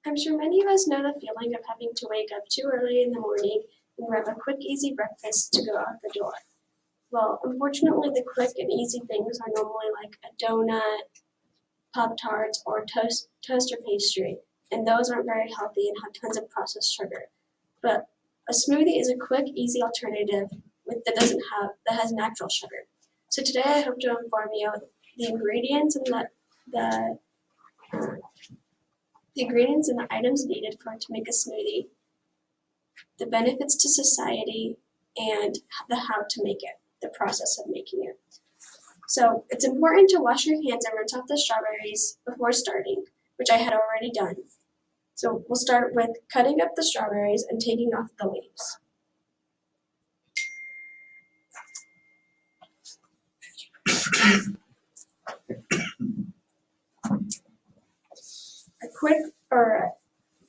I'm sure many of us know the feeling of having to wake up too early in the morning and grab a quick, easy breakfast to go out the door. Well, unfortunately, the quick and easy things are normally like a donut, Pop-Tarts, or toaster pastry, and those aren't very healthy and have tons of processed sugar. But a smoothie is a quick, easy alternative that has natural sugar. So today I hope to inform you the ingredients and the ingredients and the items needed to make a smoothie, the benefits to society, and the how to make it, the process of making it. So it's important to wash your hands and rinse off the strawberries before starting, which I had already done. So we'll start with cutting up the strawberries and taking off the leaves. A quick or a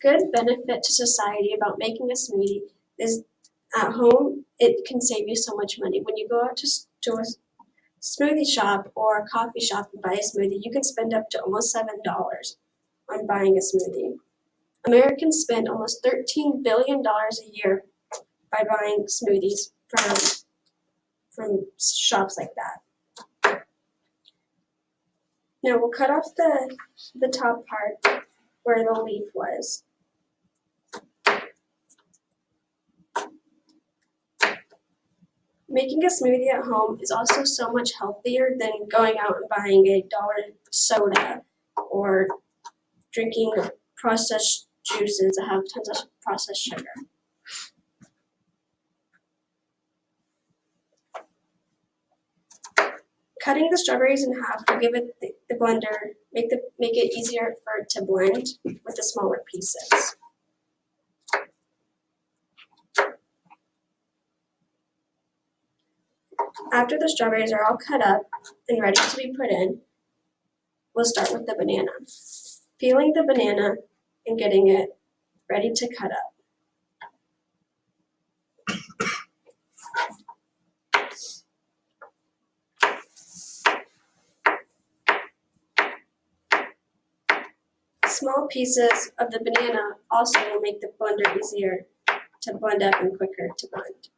good benefit to society about making a smoothie is at home, it can save you so much money. When you go out to a smoothie shop or a coffee shop and buy a smoothie, you can spend up to almost $7 on buying a smoothie. Americans spend almost $13 billion a year by buying smoothies from shops like that. Now we'll cut off the top part where the leaf was. Making a smoothie at home is also so much healthier than going out and buying a dollar soda or drinking processed juices that have tons of processed sugar. Cutting the strawberries in half will give it the blender, make it easier for it to blend with the smaller pieces. After the strawberries are all cut up and ready to be put in, we'll start with the banana. Peeling the banana and getting it ready to cut up. Small pieces of the banana also will make the blender easier to blend up and quicker to blend.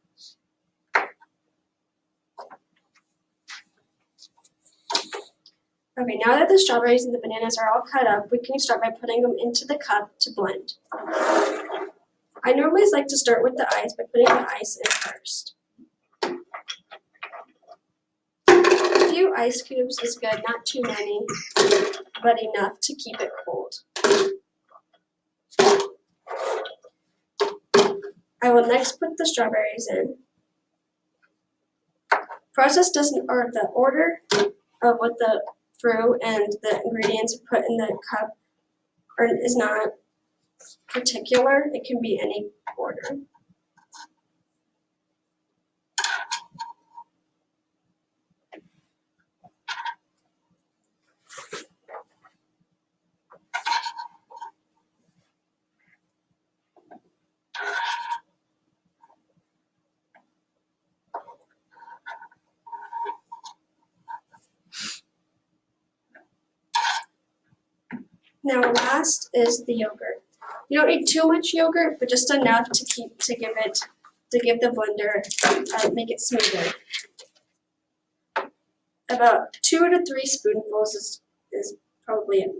Okay, now that the strawberries and the bananas are all cut up, we can start by putting them into the cup to blend. I normally like to start with the ice by putting the ice in first. A few ice cubes is good, not too many, but enough to keep it cold. I will next put the strawberries in. The order of what the fruit and the ingredients put in the cup is not particular. It can be any order. Now last is the yogurt. You don't need too much yogurt, but just enough to give the blender make it smoother. About 2 to 3 spoonfuls is probably enough.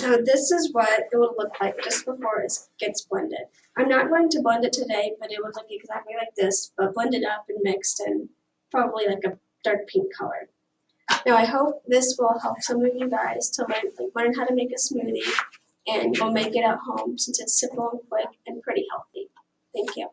Now this is what it will look like just before it gets blended. I'm not going to blend it today, but it would look exactly like this, but blended up and mixed and probably like a dark pink color. Now I hope this will help some of you guys to learn how to make a smoothie, and we'll make it at home since it's simple and quick and pretty healthy. Thank you.